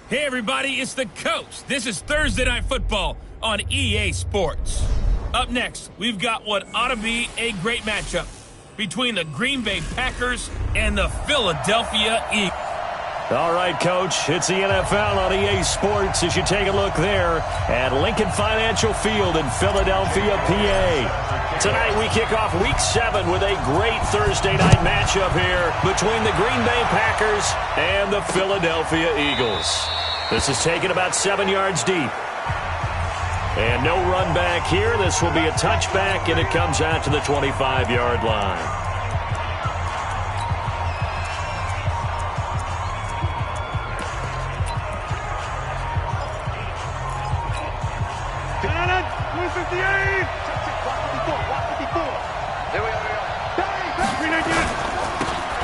Hey everybody, it's the Coach. This is Thursday Night Football on EA Sports. Up next, we've got what ought to be a great matchup between the Green Bay Packers and the Philadelphia Eagles. All right, Coach, it's the NFL on EA Sports as you take a look there at Lincoln Financial Field in Philadelphia, PA. Tonight we kick off Week 7 with a great Thursday night matchup here between the Green Bay Packers and the Philadelphia Eagles. This is taken about 7 yards deep. And no run back here. This will be a touchback, and it comes out to the 25-yard line.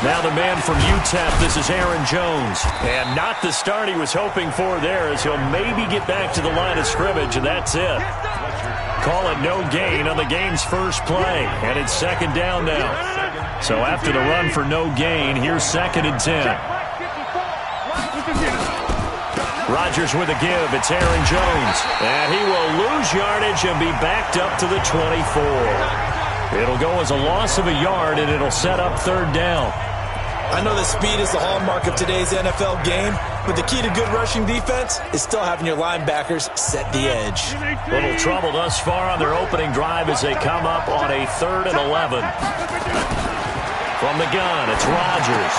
Now the man from UTEP, this is Aaron Jones. And not the start he was hoping for there, as he'll maybe get back to the line of scrimmage, and that's it. Call it no gain on the game's first play, and it's second down now. So after the run for no gain, here's 2nd and 10. Rodgers with a give. It's Aaron Jones. And he will lose yardage and be backed up to the 24. It'll go as a loss of a yard, and it'll set up 3rd down. I know that speed is the hallmark of today's NFL game, but the key to good rushing defense is still having your linebackers set the edge. Little trouble thus far on their opening drive as they come up on a 3rd and 11. From the gun, it's Rodgers.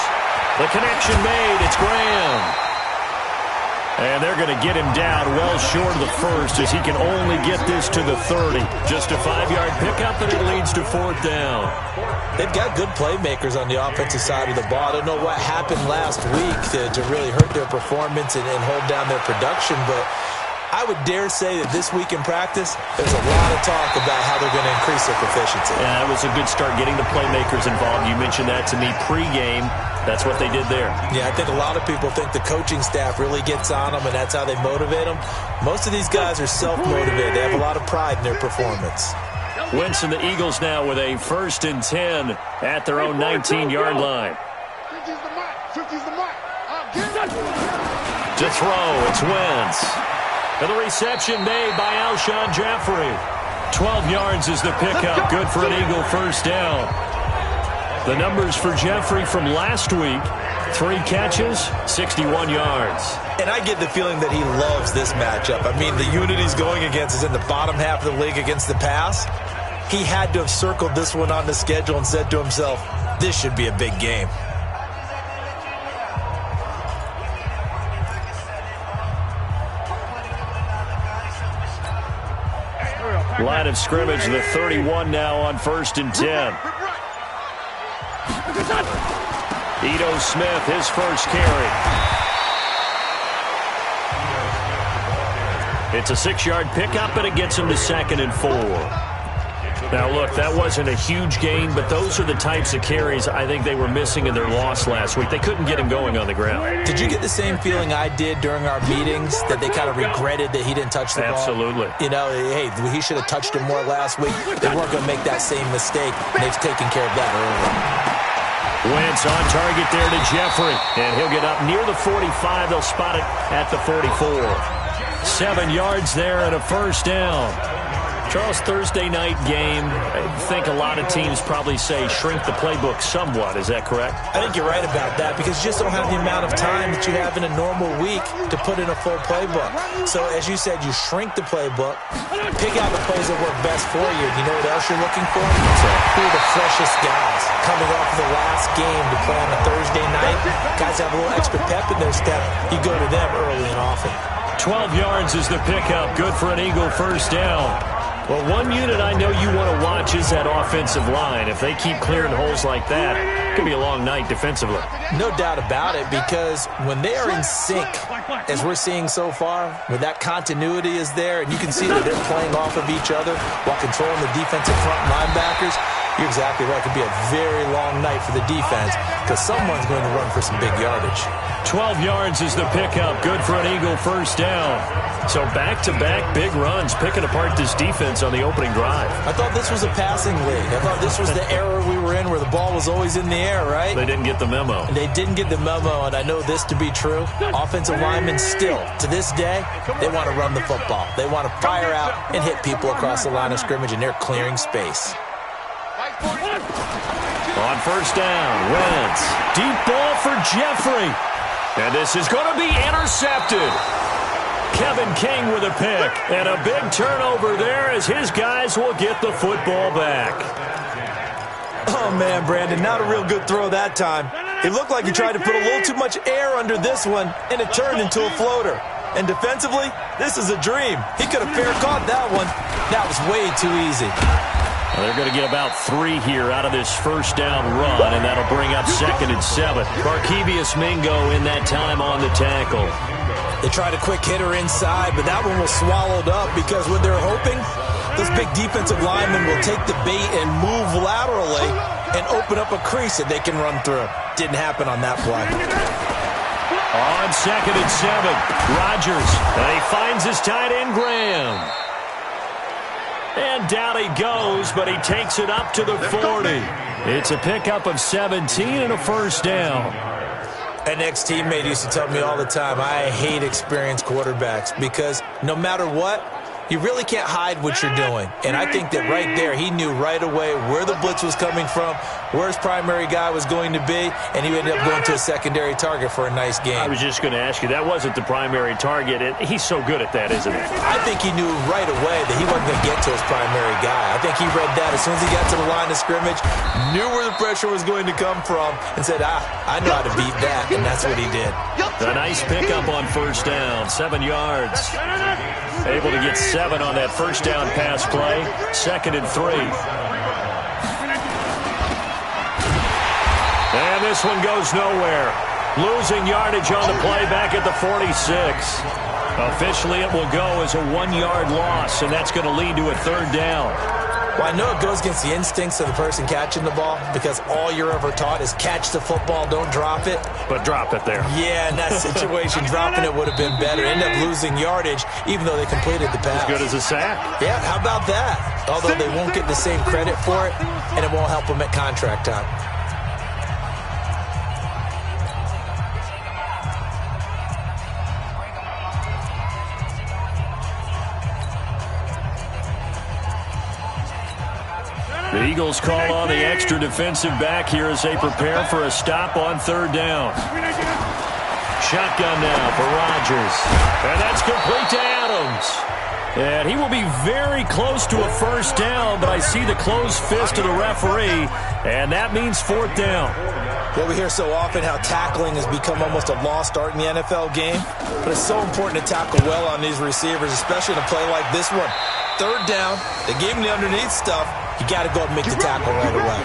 The connection made. It's Graham. And they're going to get him down well short of the first as he can only get this to the 30. Just a 5-yard pickup, and it leads to 4th down. They've got good playmakers on the offensive side of the ball. I don't know what happened last week to really hurt their performance and hold down their production, but I would dare say that this week in practice, there's a lot of talk about how they're going to increase their proficiency. Yeah, that was a good start getting the playmakers involved. You mentioned that to me pregame. That's what they did there. Yeah, I think a lot of people think the coaching staff really gets on them, and that's how they motivate them. Most of these guys are self-motivated. They have a lot of pride in their performance. Wentz and the Eagles now with a 1st and 10 at their own 19-yard line. To throw, it's Wentz. And the reception made by Alshon Jeffrey. 12 yards is the pickup. Good for an Eagle 1st down. The numbers for Jeffrey from last week: 3 catches, 61 yards. And I get the feeling that he loves this matchup. I mean, the unit he's going against is in the bottom half of the league against the pass. He had to have circled this one on the schedule and said to himself, this should be a big game. Line of scrimmage, the 31 now on 1st and 10. Ito Smith, his first carry. It's a 6-yard pickup, and it gets him to 2nd and 4. Now, look, that wasn't a huge gain, but those are the types of carries I think they were missing in their loss last week. They couldn't get him going on the ground. Did you get the same feeling I did during our meetings, that they kind of regretted that he didn't touch the ball? Absolutely. You know, hey, he should have touched him more last week. They weren't going to make that same mistake, and they've taken care of that early. Wentz on target there to Jeffrey, and he'll get up near the 45. They'll spot it at the 44. 7 yards there and a 1st down. Charles, Thursday night game, I think a lot of teams probably say shrink the playbook somewhat. Is that correct? I think you're right about that, because you just don't have the amount of time that you have in a normal week to put in a full playbook. So, as you said, you shrink the playbook, pick out the plays that work best for you. You know what else you're looking for? So, who are the freshest guys coming off of the last game to play on a Thursday night? Guys have a little extra pep in their step. You go to them early and often. 12 yards is the pickup. Good for an Eagle 1st down. Well, one unit I know you want to watch is that offensive line. If they keep clearing holes like that, it could be a long night defensively. No doubt about it, because when they are in sync, as we're seeing so far, when that continuity is there, and you can see that they're playing off of each other while controlling the defensive front linebackers, You're exactly right. It could be a very long night for the defense because someone's going to run for some big yardage. 12 yards is the pickup. Good for an Eagle first down. So back-to-back big runs, picking apart this defense on the opening drive. I thought this was a passing league. I thought this was the era we were in where the ball was always in the air, right? They didn't get the memo. They didn't get the memo, and I know this to be true. Offensive linemen still, to this day, they want to run the football. They want to fire out and hit people across the line of scrimmage, and they're clearing space. On first down, Wentz. Deep ball for Jeffrey. And this is going to be intercepted. Kevin King with a pick. And a big turnover there as his guys will get the football back. Oh, man, Brandon, not a real good throw that time. It looked like he tried to put a little too much air under this one, and it turned into a floater. And defensively, this is a dream. He could have fair caught that one. That was way too easy. Well, they're going to get about 3 here out of this first down run, and that'll bring up 2nd and 7. Barkevious Mingo in that time on the tackle. They tried a quick hitter inside, but that one was swallowed up because what they're hoping, those big defensive linemen will take the bait and move laterally and open up a crease that they can run through. Didn't happen on that play. On 2nd and 7, Rodgers, and he finds his tight end, Graham. And down he goes, but he takes it up to the 40. It's a pickup of 17 and a first down. An ex-teammate used to tell me all the time, I hate experienced quarterbacks because no matter what, you really can't hide what you're doing. And I think that right there, he knew right away where the blitz was coming from, where his primary guy was going to be, and he ended up going to a secondary target for a nice game. I was just going to ask you, that wasn't the primary target. And he's so good at that, isn't he? I think he knew right away that he wasn't going to get to his primary guy. I think he read that as soon as he got to the line of scrimmage, knew where the pressure was going to come from, and said, I know how to beat that, and that's what he did. A nice pickup on first down, 7 yards. Able to get 7 on that first down pass play. 2nd and 3. And this one goes nowhere. Losing yardage on the play back at the 46. Officially, it will go as a 1-yard loss, and that's going to lead to a 3rd down. Well, I know it goes against the instincts of the person catching the ball because all you're ever taught is catch the football, don't drop it. But drop it there. Yeah, in that situation, dropping it would have been better. End up losing yardage, even though they completed the pass. As good as a sack. Yeah, how about that? Although they won't get the same credit for it, and it won't help them at contract time. The Eagles call on the extra defensive back here as they prepare for a stop on 3rd down. Shotgun now for Rodgers. And that's complete to Adams. And he will be very close to a first down, but I see the closed fist of the referee, and that means 4th down. Well, we hear so often how tackling has become almost a lost art in the NFL game, but it's so important to tackle well on these receivers, especially in a play like this one. 3rd down, they gave him the underneath stuff. You got to go and make the tackle right away.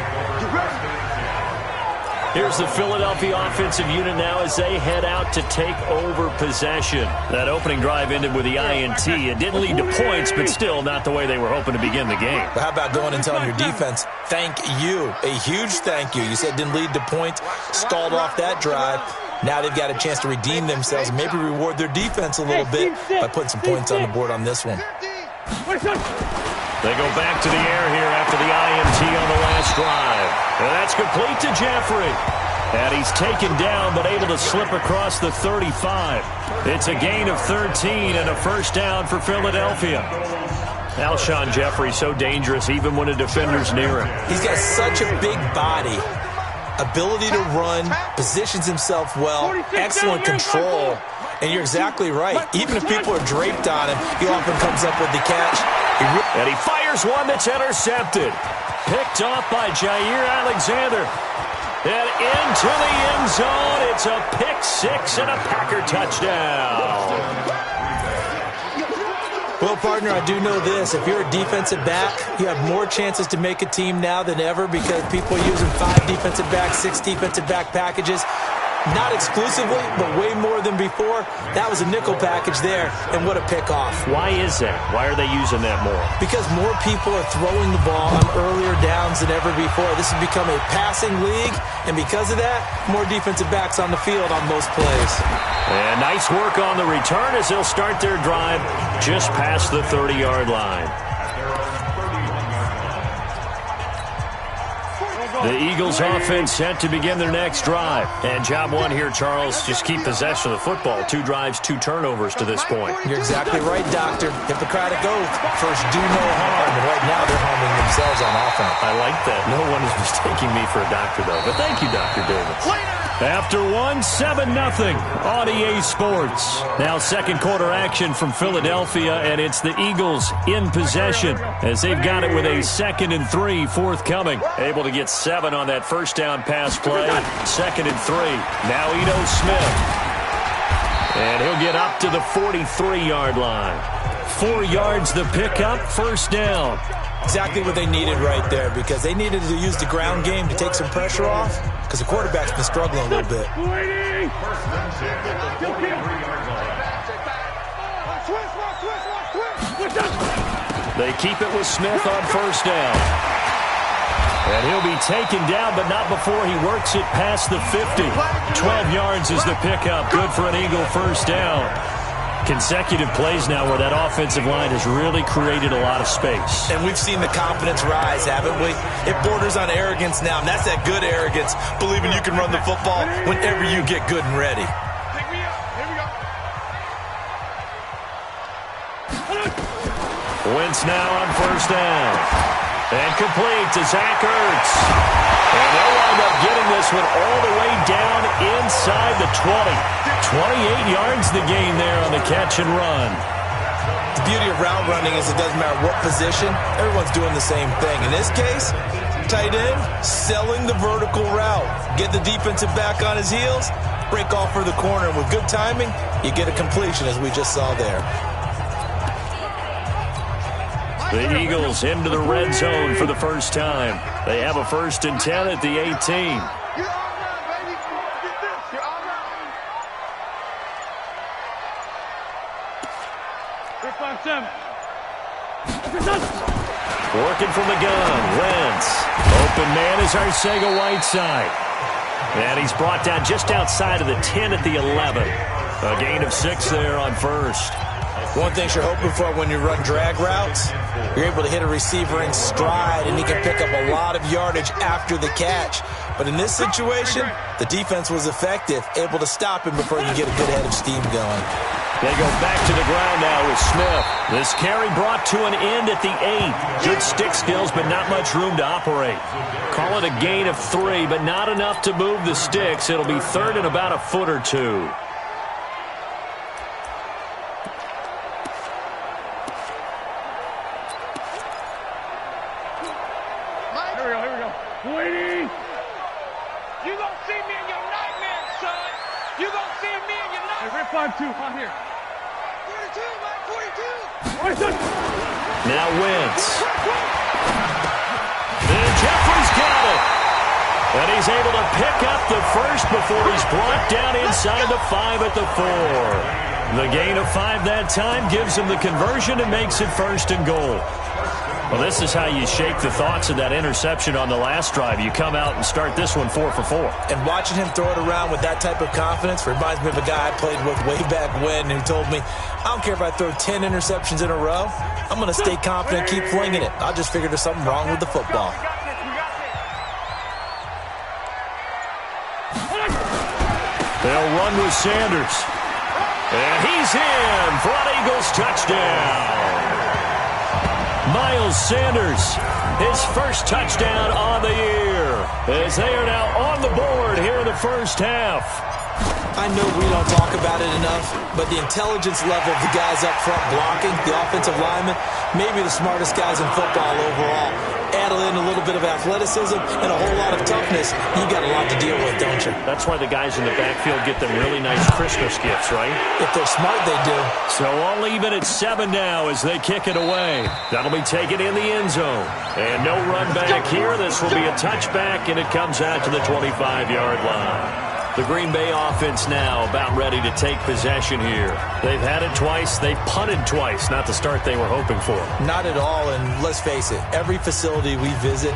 Here's the Philadelphia offensive unit now as they head out to take over possession. That opening drive ended with the INT. It didn't lead to points, but still not the way they were hoping to begin the game. But how about going and telling your defense, thank you, a huge thank you. You said didn't lead to points, stalled off that drive. Now they've got a chance to redeem themselves and maybe reward their defense a little bit by putting some points on the board on this one. They go back to the air here after the INT on the last drive. And that's complete to Jeffrey. And he's taken down but able to slip across the 35. It's a gain of 13 and a first down for Philadelphia. Alshon Jeffrey so dangerous even when a defender's near him. He's got such a big body, ability to run, positions himself well, excellent control. And you're exactly right. Even if people are draped on him, he often comes up with the catch. And he fires one that's intercepted. Picked off by Jair Alexander. And into the end zone. It's a pick six and a Packer touchdown. Well, partner, I do know this. If you're a defensive back, you have more chances to make a team now than ever because people are using 5 defensive backs, 6 defensive back packages. Not exclusively, but way more than before. That was a nickel package there, and what a pickoff. Why is that? Why are they using that more? Because more people are throwing the ball on earlier downs than ever before. This has become a passing league, and because of that, more defensive backs on the field on most plays. And nice work on the return as they'll start their drive just past the 30-yard line. The Eagles offense set to begin their next drive. And job one here, Charles, just keep possession of the football. 2 drives, 2 turnovers to this point. You're exactly right, Doctor. Hippocratic oath. First, do no harm. And right now, they're harming themselves on offense. I like that. No one is mistaking me for a doctor, though. But thank you, Dr. Davis. After 1, 7-0 on EA Sports. Now second quarter action from Philadelphia, and it's the Eagles in possession as they've got it with a 2nd and 3 forthcoming. Able to get 7 on that first down pass play. 2nd and 3. Now Ito Smith. And he'll get up to the 43-yard line. 4 yards the pickup, first down. Exactly what they needed right there, because they needed to use the ground game to take some pressure off, because the quarterback's been struggling a little bit. They keep it with Smith on first down. And he'll be taken down, but not before he works it past the 50. 12 yards is the pickup. Good for an Eagle first down. Consecutive plays now where that offensive line has really created a lot of space. And we've seen the confidence rise, haven't we? It borders on arrogance now, and that's that good arrogance, believing you can run the football whenever you get good and ready. Wentz now on first down. And complete to Zach Ertz. And they'll wind up getting this one all the way down inside the 20. 28 yards the gain there on the catch and run. The beauty of route running is it doesn't matter what position, everyone's doing the same thing. In this case, tight end, selling the vertical route. Get the defensive back on his heels, break off for the corner, and with good timing, you get a completion as we just saw there. The Eagles into the red zone for the first time. They have a 1st and 10 at the 18. Working from the gun, Wentz. Open man is Arcega-Whiteside. And he's brought down just outside of the 10 at the 11. A gain of 6 there on first. One thing you're hoping for when you run drag routes, you're able to hit a receiver in stride, and he can pick up a lot of yardage after the catch. But in this situation, the defense was effective, able to stop him before you get a good head of steam going. They go back to the ground now with Smith. This carry brought to an end at the 8. Good stick skills, but not much room to operate. Call it a gain of 3, but not enough to move the sticks. It'll be 3rd and about a foot or 2. Now Wentz. And Jeffrey's got it. And he's able to pick up the first before he's brought down inside the 5 at the 4. The gain of 5 that time gives him the conversion and makes it 1st and goal. Well, this is how you shake the thoughts of that interception on the last drive. You come out and start this one 4 for 4. And watching him throw it around with that type of confidence reminds me of a guy I played with way back when who told me, I don't care if I throw 10 interceptions in a row. I'm going to stay confident, keep flinging it. I just figured there's something wrong with the football. They'll run with Sanders. And he's in for an Eagles touchdown. Miles Sanders, his first touchdown on the year, as they are now on the board here in the first half. I know we don't talk about it enough, but the intelligence level of the guys up front blocking, the offensive linemen, maybe the smartest guys in football overall. Add in a little bit of athleticism and a whole lot of toughness, you got a lot to deal with, don't you? That's why the guys in the backfield get them really nice Christmas gifts, right? If they're smart, they do. So all even at 7 now as they kick it away. That'll be taken in the end zone. And no run back here. This will be a touchback, and it comes out to the 25-yard line. The Green Bay offense now about ready to take possession here. They've had it twice. They've punted twice. Not the start they were hoping for. Not at all, and let's face it, every facility we visit,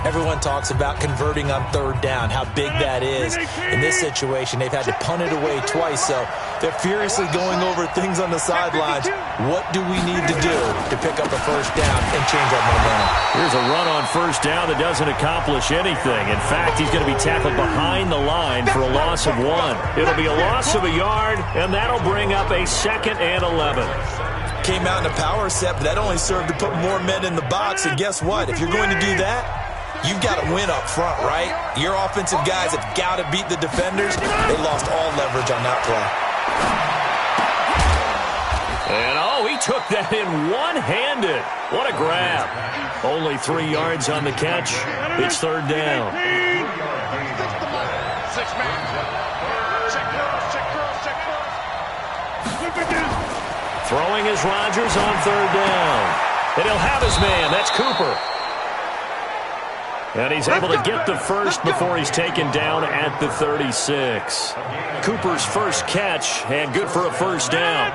everyone talks about converting on third down, how big that is. In this situation, they've had to punt it away twice, so they're furiously going over things on the sidelines. What do we need to do to pick up a first down and change our momentum? Here's a run on first down that doesn't accomplish anything. In fact, he's going to be tackled behind the line for a loss of 1. It'll be a loss of a yard, and that'll bring up a 2nd and 11. Came out in a power set, but that only served to put more men in the box, and guess what? If you're going to do that, you've got to win up front, right? Your offensive guys have got to beat the defenders. They lost all leverage on that play. And, he took that in one-handed. What a grab. Only 3 yards on the catch. It's third down. Throwing is Rodgers on third down. And he'll have his man. That's Cooper. And he's able to get the first before he's taken down at the 36. Cooper's first catch, and good for a first down.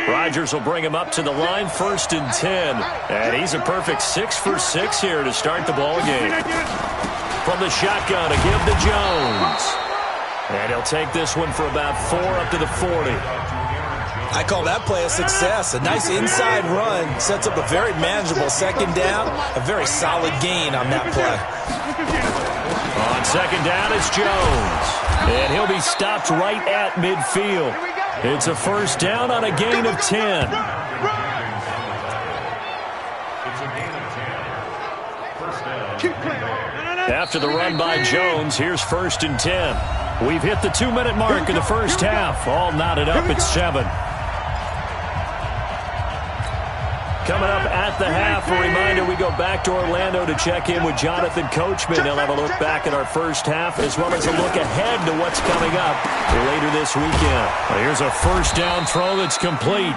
Rodgers will bring him up to the line, 1st and 10. And he's a perfect 6 for 6 here to start the ball game. From the shotgun to give to Jones. And he'll take this one for about 4 up to the 40. I call that play a success. A nice inside run sets up a very manageable second down, a very solid gain on that play. On second down, it's Jones. And he'll be stopped right at midfield. It's a first down on a gain of 10. After the run by Jones, here's 1st and 10. We've hit the 2-minute mark in the first half. All knotted up at 7. Coming up at the half, a reminder, we go back to Orlando to check in with Jonathan Coachman. He'll have a look back at our first half as well as a look ahead to what's coming up later this weekend. Well, here's a first down throw that's complete.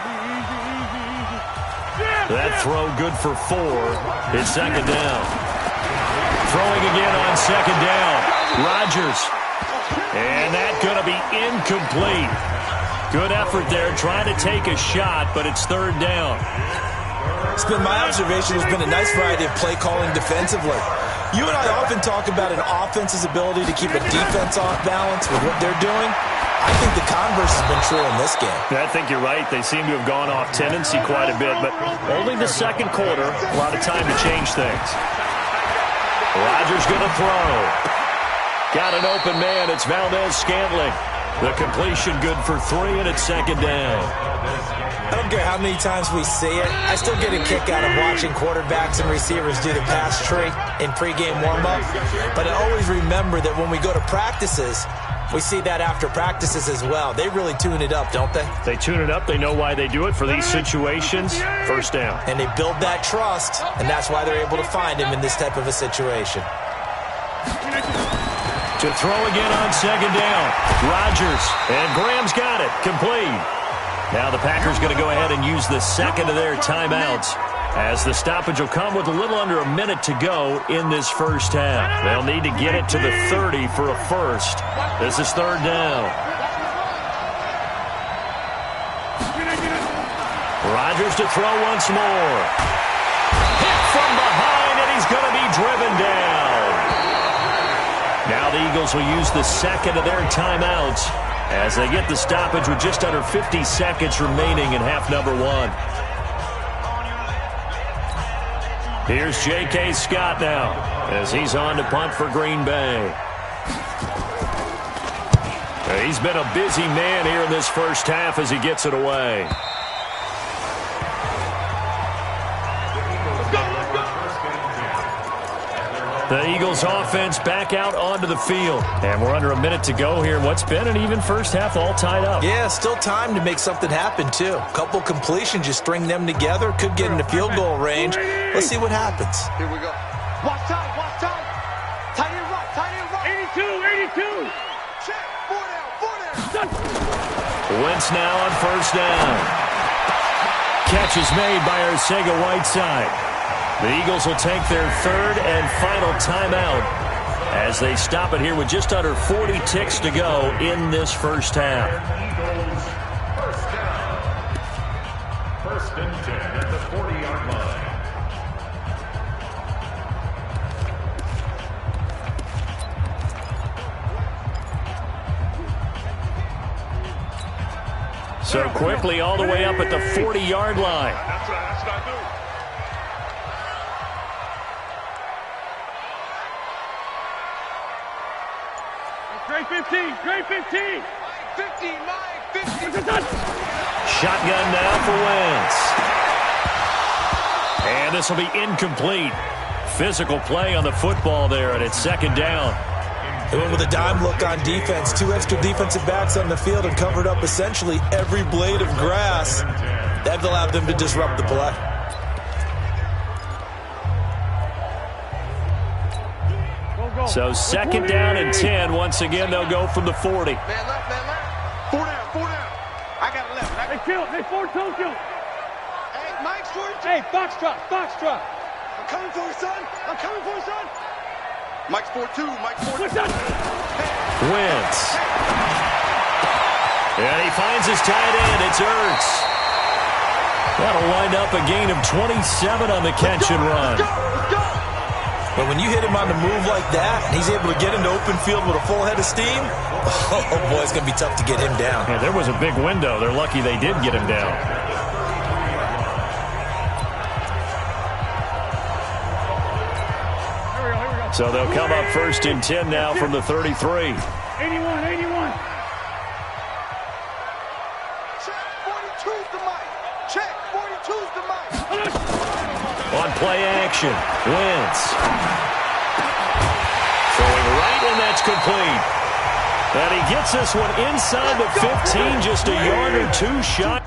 That throw good for 4. It's second down. Throwing again on second down. Rodgers. And that's going to be incomplete. Good effort there trying to take a shot, but it's third down. It's been my observation there's been a nice variety of play calling defensively. You and I often talk about an offense's ability to keep a defense off balance with what they're doing. I think the converse has been true in this game. I think you're right. They seem to have gone off tendency quite a bit, but only the second quarter, a lot of time to change things. Rodgers going to throw. Got an open man. It's Valdez-Scantling. The completion good for 3, and it's second down. I don't care how many times we see it. I still get a kick out of watching quarterbacks and receivers do the pass tree in pregame warm-up. But I always remember that when we go to practices, we see that after practices as well. They really tune it up, don't they? They tune it up. They know why they do it for these situations. First down. And they build that trust, and that's why they're able to find him in this type of a situation. To throw again on second down. Rodgers. And Graham's got it. Complete. Now the Packers going to go ahead and use the second of their timeouts, as the stoppage will come with a little under a minute to go in this first half. They'll need to get it to the 30 for a first. This is third down. Rodgers to throw once more. Hit from behind, and he's going to be driven down. Now the Eagles will use the second of their timeouts as they get the stoppage with just under 50 seconds remaining in half number 1. Here's J.K. Scott now as he's on to punt for Green Bay. He's been a busy man here in this first half as he gets it away. The Eagles offense back out onto the field. And we're under a minute to go here. What's been an even first half, all tied up. Yeah, still time to make something happen, too. A couple completions, you string them together. Could get into field goal range. Let's see what happens. Here we go. Watch out, watch out. Tight end right, tight end right. 82. Check, 4 down. Wentz now on first down. Catch is made by Arcega-Whiteside. The Eagles will take their third and final timeout as they stop it here with just under 40 ticks to go in this first half. Eagles, first down. First and 10 at the 40-yard line. So quickly all the way up at the 40-yard line. That's what I do. Great 15, great 15. 59, 50. Shotgun now for Wentz. And this will be incomplete. Physical play on the football there, and it's second down. They went with a dime look on defense. 2 extra defensive backs on the field and covered up essentially every blade of grass. That allowed them to disrupt the play. So second down and 10. Once again, they'll go from the 40. Man left, man left. 4 down, 4 down. I got a left. Hey, kill. Hey, 4 kill. Hey, Mike's 42. Hey, Foxtrot. I'm coming for you, son. Mike's 4-2. Mike's 4-2. What's that? Wentz. And he finds his tight end. It's Ertz. That'll wind up a gain of 27 on the catch and run. Let's go. But when you hit him on the move like that, and he's able to get into open field with a full head of steam, oh boy, it's going to be tough to get him down. Yeah, there was a big window. They're lucky they did get him down. So they'll come up first and 10 now from the 33. 81. Check, 42's the mic. Check, 42's the mic. On play action, Wentz. Throwing right, and that's complete. And he gets this one inside the 15, just a yard or two shy.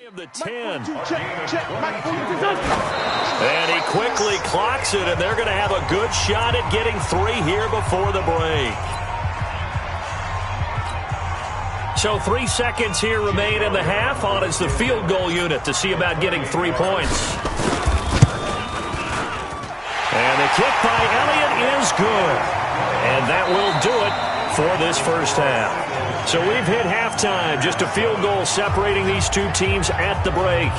Of the 10. And he quickly clocks it, and they're going to have a good shot at getting 3 here before the break. So 3 seconds here remain in the half. On is the field goal unit to see about getting 3 points. And the kick by Elliott is good. And that will do it for this first half. So we've hit halftime. Just a field goal separating these two teams at the break.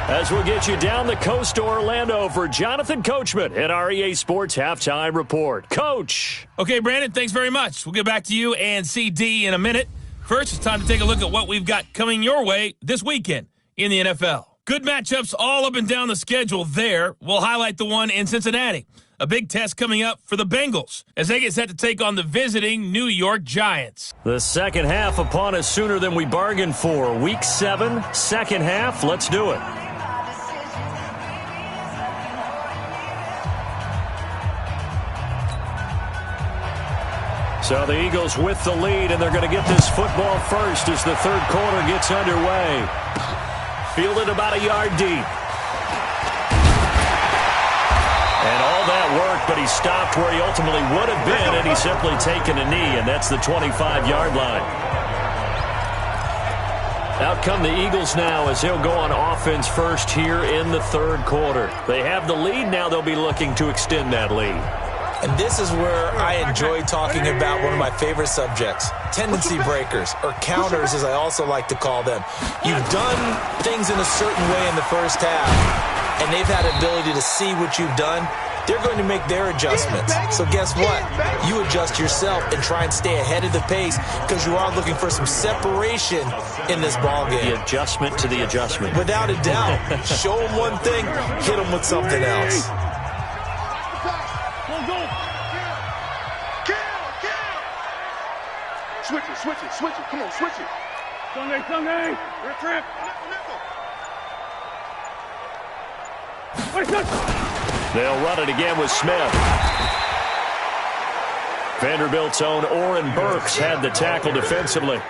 As we'll get you down the coast to Orlando for Jonathan Coachman at our EA Sports Halftime Report. Coach. Okay, Brandon, thanks very much. We'll get back to you and CD in a minute. First, it's time to take a look at what we've got coming your way this weekend in the NFL. Good matchups all up and down the schedule there. We'll highlight the one in Cincinnati. A big test coming up for the Bengals as they get set to take on the visiting New York Giants. The second half upon us sooner than we bargained for. Week 7, second half. Let's do it. So the Eagles with the lead, and they're going to get this football first as the third quarter gets underway. Fielded about a yard deep. And all that work, but he stopped where he ultimately would have been, and he's simply taken a knee, and that's the 25-yard line. Out come the Eagles now as they'll go on offense first here in the third quarter. They have the lead. Now they'll be looking to extend that lead. And this is where I enjoy talking about one of my favorite subjects, tendency breakers, or counters as I also like to call them. You've done things in a certain way in the first half, and they've had the ability to see what you've done. They're going to make their adjustments. So guess what? You adjust yourself and try and stay ahead of the pace because you are looking for some separation in this ballgame. The adjustment to the adjustment. Without a doubt. Show them one thing, hit them with something else. Switch it. Come on, switch it. Sunday. Rip. They'll run it again with Smith. Vanderbilt's own Oren Burks had the tackle defensively.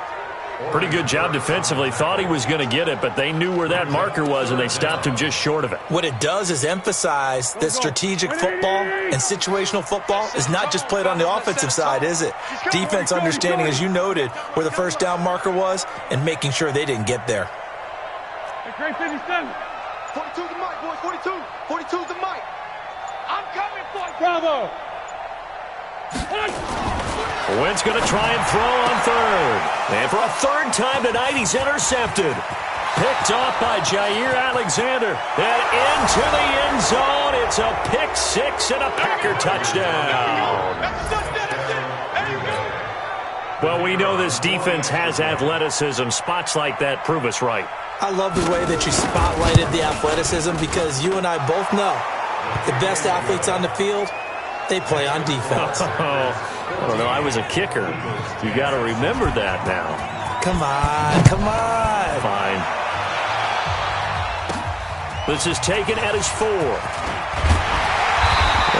Pretty good job defensively. Thought he was going to get it, but they knew where that marker was, and they stopped him just short of it. What it does is emphasize that strategic football and situational football is not just played on the offensive side, is it? Defense understanding, as you noted, where the first down marker was and making sure they didn't get there. Great 57. 42's the mic, boys. 42. 42's the mic. I'm coming for it. Bravo. Wentz going to try and throw on third. And for a third time tonight, he's intercepted. Picked off by Jair Alexander. And into the end zone. It's a pick six and a Packer touchdown. Well, we know this defense has athleticism. Spots like that prove us right. I love the way that you spotlighted the athleticism because you and I both know the best athletes on the field, they play on defense. I don't know. I was a kicker. You got to remember that now. Come on. Come on. Fine. This is taken at his 4.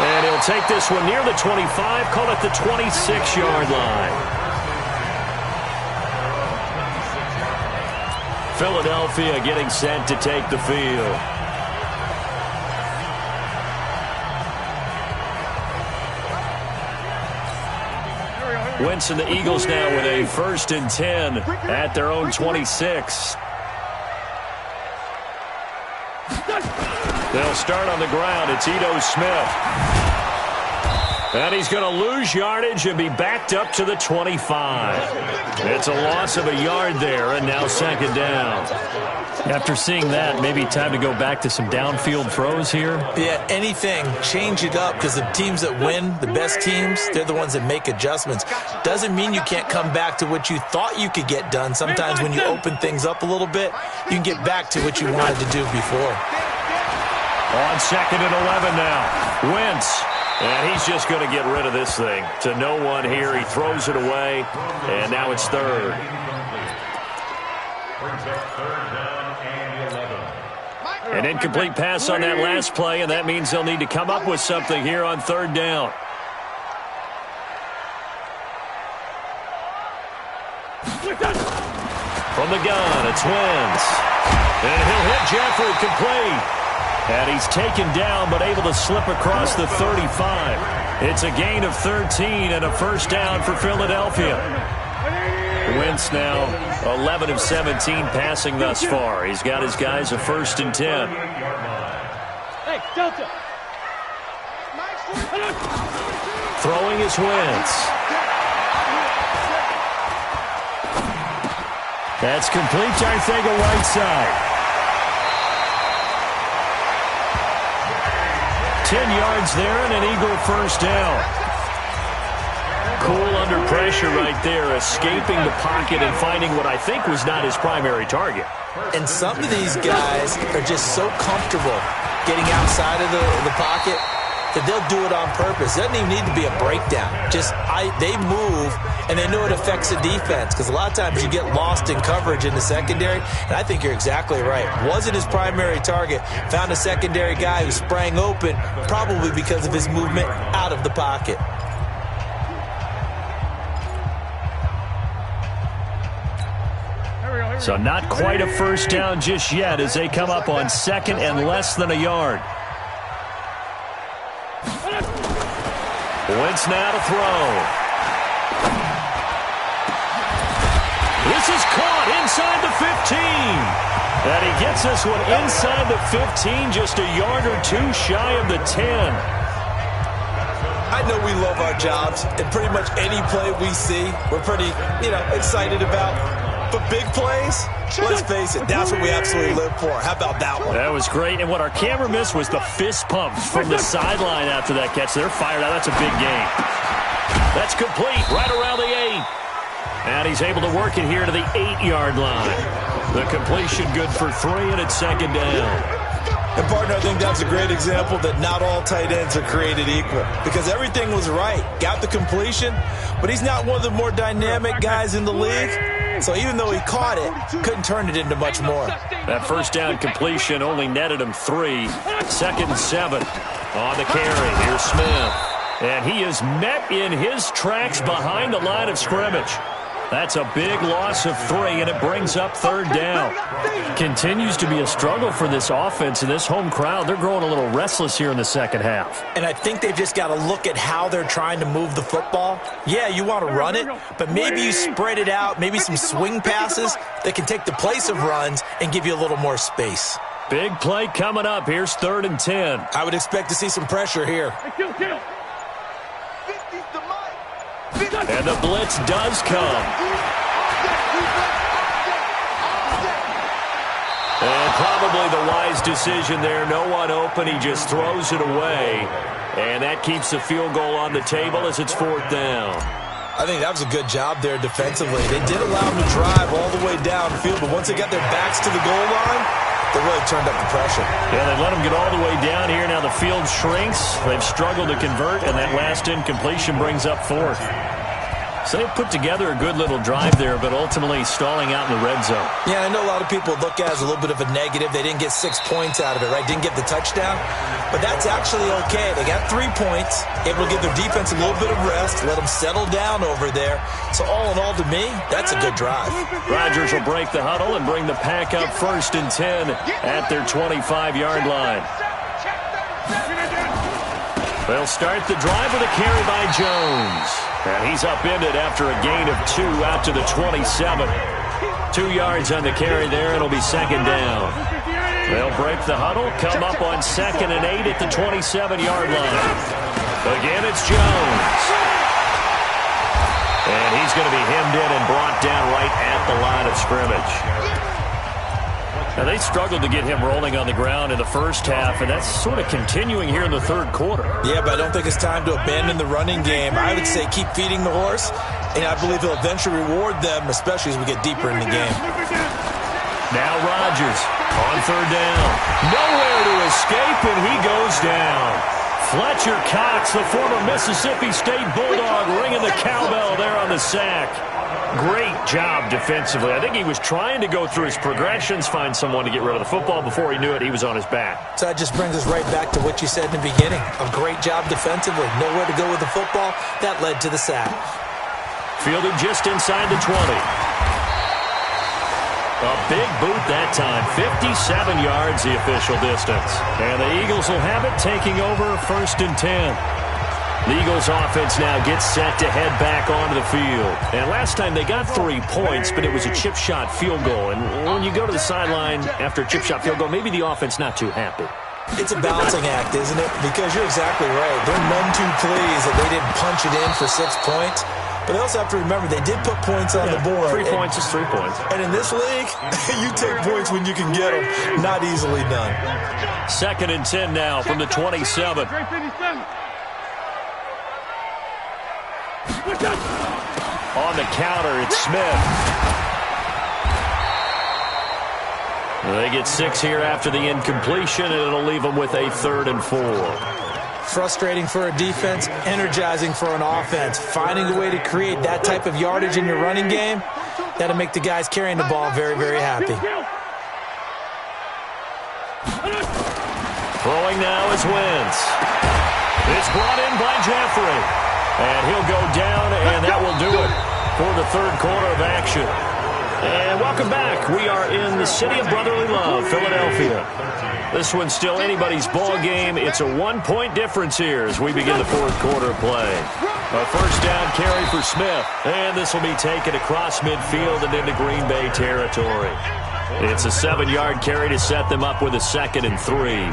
And he'll take this one near the 25, call it the 26-yard line. Philadelphia getting set to take the field. Wentz and the Eagles now with a 1st and 10 at their own 26. They'll start on the ground. It's Ito Smith. And he's going to lose yardage and be backed up to the 25. It's a loss of a yard there, and now 2nd down. After seeing that, maybe time to go back to some downfield throws here. Yeah, anything. Change it up because the teams that win, the best teams, they're the ones that make adjustments. Doesn't mean you can't come back to what you thought you could get done. Sometimes when you open things up a little bit, you can get back to what you wanted to do before. On 2nd and 11 now. Wentz. And he's just going to get rid of this thing. To no one here. He throws it away. And now it's 3rd. An incomplete pass on that last play, and that means they'll need to come up with something here on 3rd down. From the gun, it's Wentz. And he'll hit Jeffrey complete. And he's taken down, but able to slip across the 35. It's a gain of 13 and a 1st down for Philadelphia. Wentz now 11 of 17 passing thus far. He's got his guys a 1st and 10. Hey, Delta. Throwing is Wentz. That's complete to Arcega-Whiteside. 10 yards there and an Eagle 1st down. Cool under pressure right there, escaping the pocket and finding what I think was not his primary target. And some of these guys are just so comfortable getting outside of the pocket that they'll do it on purpose. It doesn't even need to be a breakdown. They move, and they know it affects the defense because a lot of times you get lost in coverage in the secondary, and I think you're exactly right. Wasn't his primary target. Found a secondary guy who sprang open, probably because of his movement out of the pocket. So not quite a 1st down just yet as they come up on 2nd and less than a yard. Wentz now to throw. This is caught inside the 15. And he gets this one inside the 15, just a yard or 2 shy of the 10. I know we love our jobs, and pretty much any play we see, we're pretty, excited about. But big plays, let's face it, that's what we absolutely live for. How about that one? That was great. And what our camera missed was the fist pumps from the sideline after that catch. They're fired out. That's a big game. That's complete right around the 8. And he's able to work it here to the 8-yard line. The completion good for 3, and it's 2nd down. And, partner, I think that's a great example that not all tight ends are created equal because everything was right. Got the completion, but he's not one of the more dynamic guys in the league. So even though he caught it, couldn't turn it into much more. That 1st down completion only netted him 3. 2nd and 7 on the carry. Here's Smith. And he is met in his tracks behind the line of scrimmage. That's a big loss of 3, and it brings up 3rd down. Continues to be a struggle for this offense and this home crowd. They're growing a little restless here in the 2nd half. And I think they've just got to look at how they're trying to move the football. Yeah, you want to run it, but maybe you spread it out, maybe some swing passes that can take the place of runs and give you a little more space. Big play coming up. Here's 3rd and 10. I would expect to see some pressure here. And the blitz does come. And probably the wise decision there. No one open. He just throws it away. And that keeps the field goal on the table as it's 4th down. I think that was a good job there defensively. They did allow them to drive all the way downfield, but once they got their backs to the goal line, they really turned up the pressure. Yeah, they let them get all the way down here. Now the field shrinks. They've struggled to convert, and that last incompletion brings up 4th. So they put together a good little drive there, but ultimately stalling out in the red zone. Yeah, I know a lot of people look at it as a little bit of a negative. They didn't get 6 points out of it, right? Didn't get the touchdown. But that's actually okay. They got 3 points, able to give their defense a little bit of rest, let them settle down over there. So all in all, to me, that's a good drive. Rodgers will break the huddle and bring the pack up 1st and 10 at their 25-yard line. They'll start the drive with a carry by Jones. And he's upended after a gain of 2 out to the 27. 2 yards on the carry there, and it'll be 2nd down. They'll break the huddle, come up on 2nd and 8 at the 27-yard line. Again, it's Jones. And he's going to be hemmed in and brought down right at the line of scrimmage. Now, they struggled to get him rolling on the ground in the first half, and that's sort of continuing here in the 3rd quarter. Yeah, but I don't think it's time to abandon the running game. I would say keep feeding the horse, and I believe he'll eventually reward them, especially as we get deeper in the game. Now Rodgers on 3rd down. Nowhere to escape, and he goes down. Fletcher Cox, the former Mississippi State Bulldog, ringing the cowbell there on the sack. Great job defensively. I think he was trying to go through his progressions, find someone to get rid of the football. Before he knew it, he was on his back. So that just brings us right back to what you said in the beginning. A great job defensively. Nowhere to go with the football. That led to the sack. Fielded just inside the 20. A big boot that time. 57 yards the official distance. And the Eagles will have it, taking over 1st and 10. The Eagles offense now gets set to head back onto the field. And last time they got 3 points, but it was a chip shot field goal. And when you go to the sideline after a chip shot field goal, maybe the offense not too happy. It's a balancing act, isn't it? Because you're exactly right. They're none too pleased that they didn't punch it in for 6 points. But they also have to remember they did put points on the board. 3 points is 3 points. And in this league, you take points when you can get them. Not easily done. 2nd and 10 now from the 27. On the counter, it's Smith. They get 6 here after the incompletion, and it'll leave them with a 3rd and 4. Frustrating for a defense, energizing for an offense. Finding a way to create that type of yardage in your running game, that'll make the guys carrying the ball very, very happy. Throwing now is Wentz. It's brought in by Jeffrey. And he'll go down, and that will do it for the 3rd quarter of action. And welcome back. We are in the city of brotherly love, Philadelphia. This one's still anybody's ball game. It's a 1-point difference here as we begin the 4th quarter of play. A 1st down carry for Smith. And this will be taken across midfield and into Green Bay territory. It's a 7-yard carry to set them up with a 2nd and 3.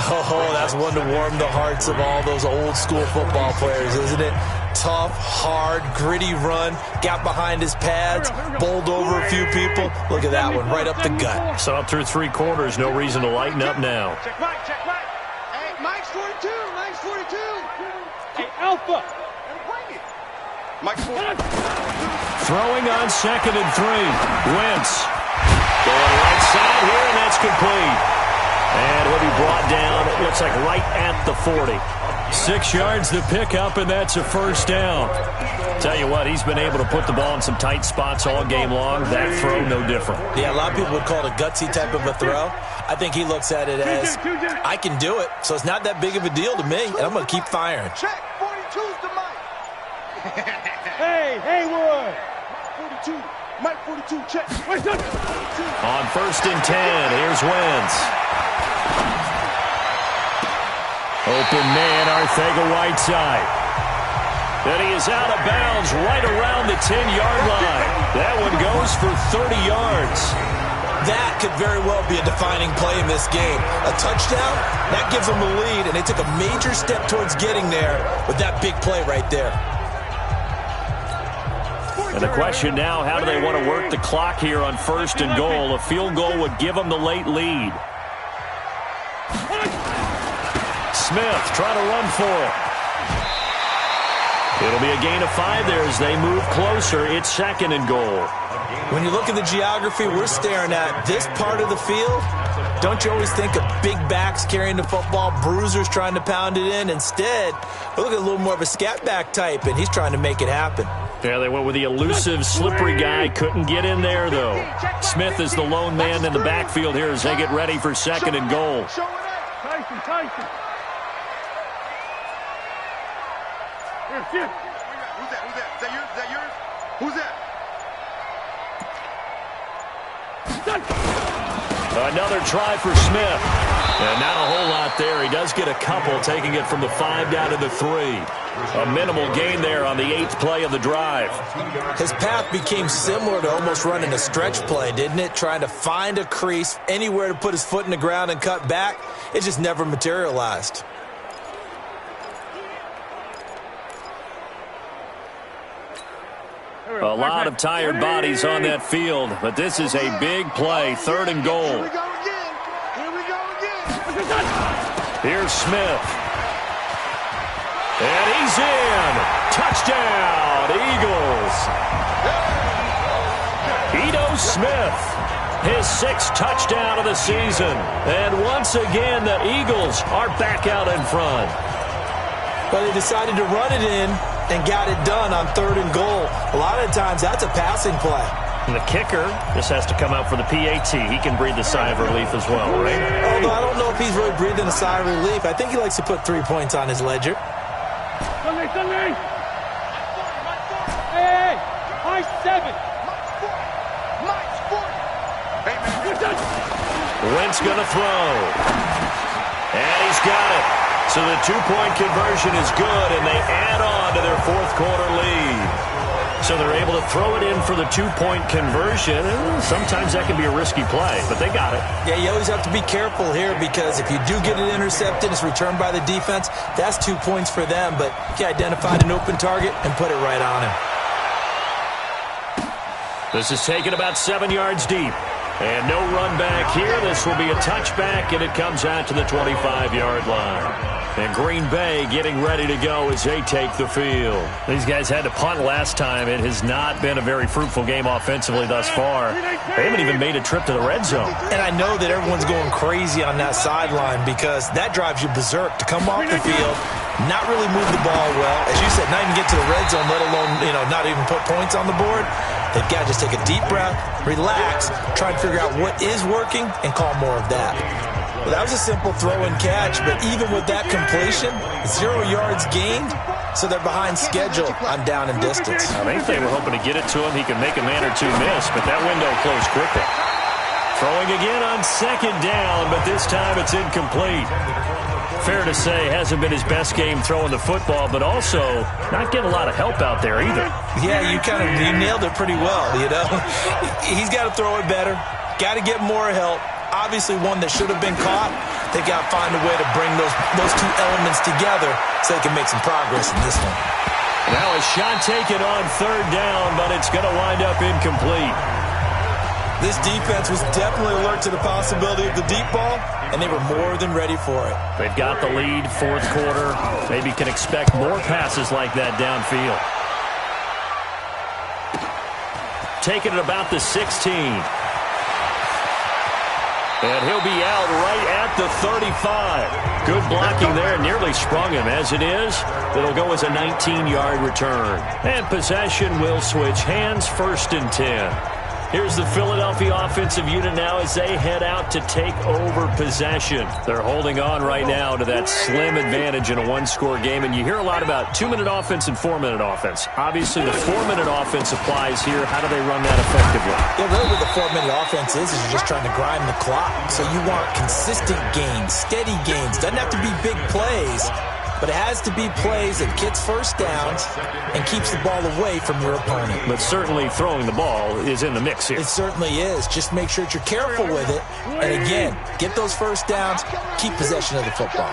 Oh, that's one to warm the hearts of all those old-school football players, isn't it? Tough, hard, gritty run. Got behind his pads, bowled over a few people. Look at that one, right up the gut. So up through 3 quarters, no reason to lighten up now. Check right, check right. Hey, Mike's 42, Mike's 42. Hey, Alpha. Mike's 42. Throwing on 2nd and 3. Wentz. Going right side here, and that's complete. And he'll be brought down, it looks like right at the 40. 6 yards to pick up, and that's a 1st down. Tell you what, he's been able to put the ball in some tight spots all game long. That throw, no different. Yeah, a lot of people would call it a gutsy type of a throw. I think he looks at it as, I can do it, so it's not that big of a deal to me, and I'm going to keep firing. Check, 42's to Mike. Hey, Haywood. 42. Mike 42, check. On 1st and 10, here's Wentz. Open man, Arcega-Whiteside. And he is out of bounds right around the 10-yard line. That one goes for 30 yards. That could very well be a defining play in this game. A touchdown, that gives them the lead, and they took a major step towards getting there with that big play right there. And the question now, how do they want to work the clock here on 1st and goal? A field goal would give them the late lead. Smith trying to run for it. It'll be a gain of 5 there as they move closer. It's 2nd and goal. When you look at the geography we're staring at, this part of the field, don't you always think of big backs carrying the football, bruisers trying to pound it in? Instead, we're looking at a little more of a scat back type, and he's trying to make it happen. Yeah, they went with the elusive, slippery guy. Couldn't get in there, though. Smith is the lone man in the backfield here as they get ready for 2nd and goal. Tyson. Here. Who's that? Is that yours? Who's that? Another try for Smith. And not a whole lot there. He does get a couple, taking it from the 5 down to the 3. A minimal gain there on the 8th play of the drive. His path became similar to almost running a stretch play, didn't it? Trying to find a crease, anywhere to put his foot in the ground and cut back. It just never materialized. A lot of tired bodies on that field, but this is a big play, 3rd and goal. Here we go again. Here's Smith. And he's in. Touchdown, Eagles. Ito Smith, his 6th touchdown of the season. And once again, the Eagles are back out in front. But they decided to run it in and got it done on 3rd and goal. A lot of times, that's a passing play. And the kicker just has to come out for the PAT. He can breathe a sigh of relief as well, right? Although I don't know if he's really breathing a sigh of relief. I think he likes to put 3 points on his ledger. Sunday. Hey, high 7. Mike's 40. Hey, man. Wentz going to throw. And he's got it. So the 2-point conversion is good, and they add on to their 4th quarter lead. So they're able to throw it in for the 2-point conversion. And sometimes that can be a risky play, but they got it. Yeah, you always have to be careful here because if you do get it intercepted, it's returned by the defense, that's 2 points for them. But he identified an open target and put it right on him. This is taken about 7 yards deep. And no run back here. This will be a touchback, and it comes out to the 25-yard line. And Green Bay getting ready to go as they take the field. These guys had to punt last time. It has not been a very fruitful game offensively thus far. They haven't even made a trip to the red zone. And I know that everyone's going crazy on that sideline because that drives you berserk to come off the field, not really move the ball well. As you said, not even get to the red zone, let alone, not even put points on the board. They've got to just take a deep breath, relax, try to figure out what is working, and call more of that. Well, that was a simple throw and catch, but even with that completion, 0 yards gained, so they're behind schedule on down and distance. I think they were hoping to get it to him. He could make a man or two miss, but that window closed quickly. Throwing again on 2nd down, but this time it's incomplete. Fair to say, hasn't been his best game throwing the football, but also not getting a lot of help out there either. Yeah, you nailed it pretty well, He's got to throw it better, got to get more help. Obviously one that should have been caught. They've got to find a way to bring those 2 elements together so they can make some progress in this one. Now a shot taken on 3rd down, but it's going to wind up incomplete. This defense was definitely alert to the possibility of the deep ball, and they were more than ready for it. They've got the lead, 4th quarter. Maybe can expect more passes like that downfield. Taking it about the 16. And he'll be out right at the 35. Good blocking there. Nearly sprung him. As it is, it'll go as a 19-yard return. And possession will switch hands, 1st and 10. Here's the Philadelphia offensive unit now as they head out to take over possession. They're holding on right now to that slim advantage in a 1-score game. And you hear a lot about 2-minute offense and 4-minute offense. Obviously, the 4-minute offense applies here. How do they run that effectively? Yeah, really what the 4-minute offense is you're just trying to grind the clock. So you want consistent gains, steady gains. Doesn't have to be big plays. but it has to be plays that gets first downs and keeps the ball away from your opponent. But certainly throwing the ball is in the mix here. It certainly is. Just make sure that you're careful with it. And again, get those first downs, keep possession of the football.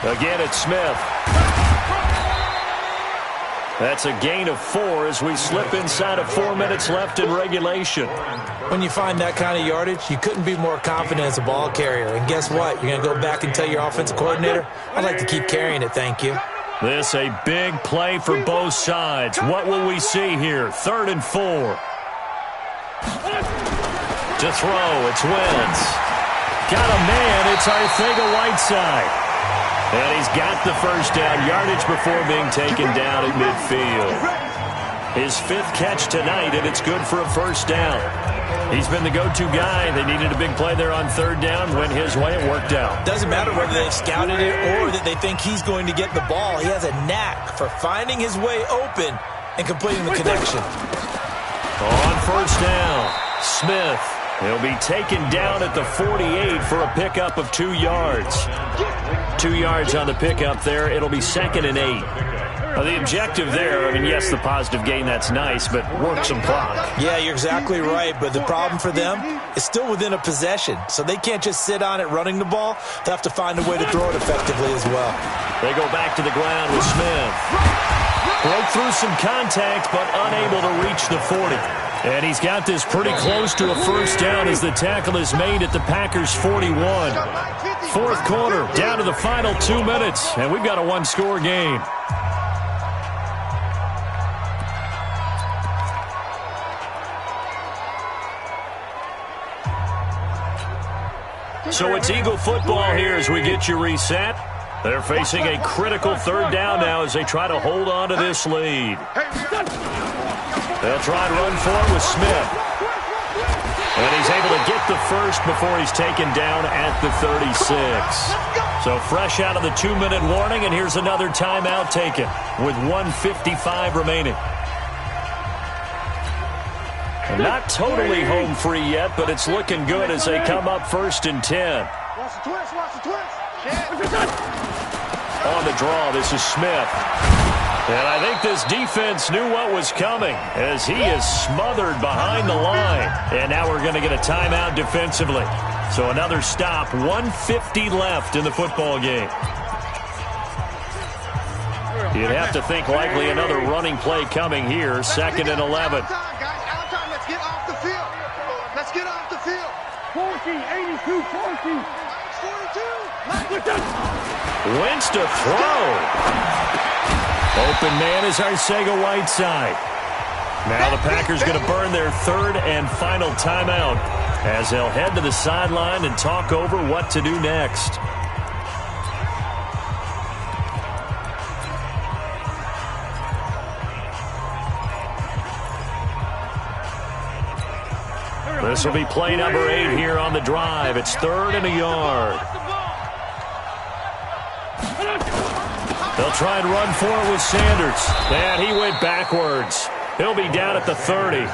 Again, it's Smith. That's a gain of 4 as we slip inside of 4 minutes left in regulation. When you find that kind of yardage, you couldn't be more confident as a ball carrier. And guess what? You're going to go back and tell your offensive coordinator, I'd like to keep carrying it, thank you. This a big play for both sides. What will we see here? 3rd and 4. To throw, it's Wentz. Got a man, it's Arcega-Whiteside. And he's got the first down yardage before being taken down at midfield. His 5th catch tonight, and it's good for a first down. He's been the go-to guy. They needed a big play there on 3rd down. Went his way, it worked out. Doesn't matter whether they've scouted it or that they think he's going to get the ball. He has a knack for finding his way open and completing the connection. On first down, Smith. He'll be taken down at the 48 for a pickup of 2 yards. 2 yards on the pickup there. It'll be 2nd and 8. Now, the objective there, I mean, yes, the positive gain, that's nice, but work some clock. Yeah, you're exactly right, but the problem for them is still within a possession, so they can't just sit on it running the ball. They have to find a way to throw it effectively as well. They go back to the ground with Smith. Broke through some contact, but unable to reach the 40. And he's got this pretty close to a first down as the tackle is made at the Packers' 41. 4th quarter, down to the final 2 minutes, and we've got a 1-score game. So it's Eagle football here as we get you reset. They're facing a critical 3rd down now as they try to hold on to this lead. They'll try and run for it with Smith. And he's able to get the first before he's taken down at the 36. So fresh out of the 2-minute warning, and here's another timeout taken with 1:55 remaining. Not totally home free yet, but it's looking good as they come up 1st and 10. On the draw, this is Smith. And I think this defense knew what was coming as he is smothered behind the line. And now we're going to get a timeout defensively. So another stop, 1:50 left in the football game. You'd have to think likely another running play coming here, 2nd and 11. Let's get off the field. Let's get off the field. 82, 42. Wentz to throw. Open man is Arcega-Whiteside. Now the Packers going to burn their 3rd and final timeout as they'll head to the sideline and talk over what to do next. This will be play number 8 here on the drive. It's 3rd and a yard. They'll try and run for it with Sanders. And he went backwards. He'll be down at the 30.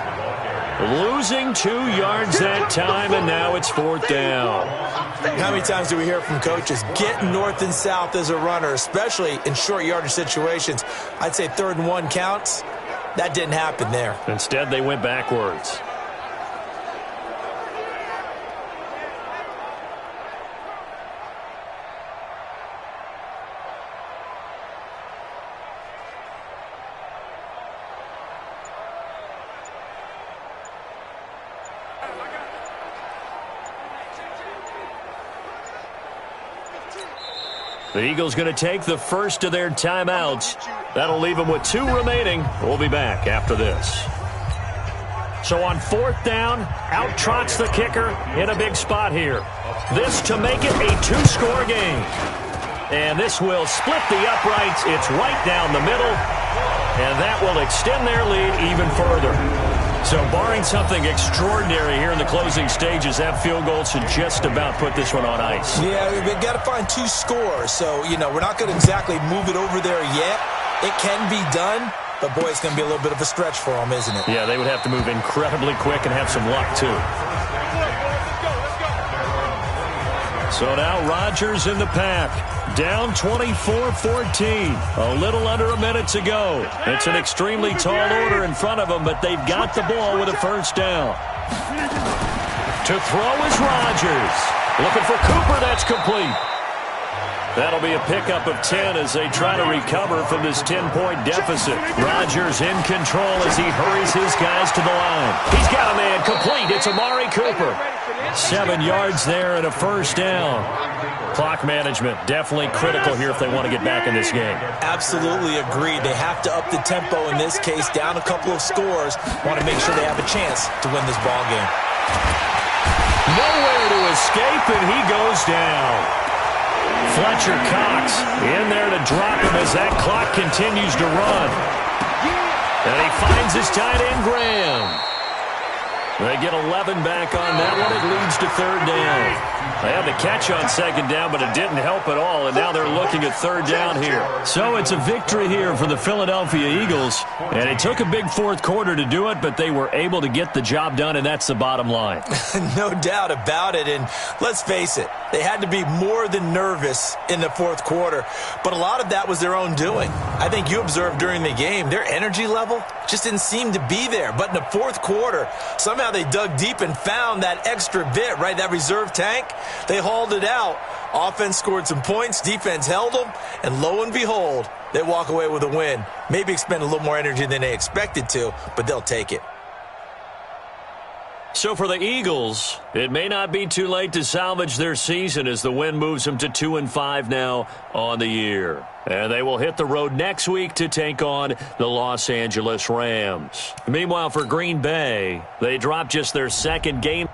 Losing 2 yards that time, and now it's 4th down. How many times do we hear from coaches, get north and south as a runner, especially in short yardage situations? I'd say 3rd and 1 counts. That didn't happen there. Instead, they went backwards. The Eagles going to take the first of their timeouts. That'll leave them with 2 remaining. We'll be back after this. So on 4th down, out trots the kicker in a big spot here. This to make it a 2-score game. And this will split the uprights. It's right down the middle. And that will extend their lead even further. So barring something extraordinary here in the closing stages, that field goal should just about put this one on ice. Yeah, we've got to find 2 scores. So, we're not going to exactly move it over there yet. It can be done, but, boy, it's going to be a little bit of a stretch for them, isn't it? Yeah, they would have to move incredibly quick and have some luck, too. So now Rodgers in the pack. Down 24-14. A little under a minute to go. It's an extremely tall order in front of them, but they've got the ball with a first down. To throw is Rodgers. Looking for Cooper. That's complete. That'll be a pickup of 10 as they try to recover from this 10-point deficit. Rodgers in control as he hurries his guys to the line. He's got a man complete. It's Amari Cooper. 7 yards there and a first down. Clock management definitely critical here if they want to get back in this game. Absolutely agreed. They have to up the tempo in this case, down a couple of scores. Want to make sure they have a chance to win this ball game. Nowhere to escape, and he goes down. Fletcher Cox in there to drop him as that clock continues to run. And he finds his tight end, Graham. They get 11 back on that one. It leads to third down. They had the catch on second down, but it didn't help at all, and now they're looking at third down here. So it's a victory here for the Philadelphia Eagles, and it took a big fourth quarter to do it, but they were able to get the job done, and that's the bottom line. No doubt about it, and let's face it, they had to be more than nervous in the fourth quarter, but a lot of that was their own doing. I think you observed during the game, their energy level just didn't seem to be there, but in the fourth quarter, somehow they dug deep and found that extra bit, right, that reserve tank. They hauled it out. Offense scored some points. Defense held them. And lo and behold, they walk away with a win. Maybe expend a little more energy than they expected to, but they'll take it. So for the Eagles, it may not be too late to salvage their season as the win moves them to 2-5 now on the year. And they will hit the road next week to take on the Los Angeles Rams. Meanwhile, for Green Bay, they dropped just their second game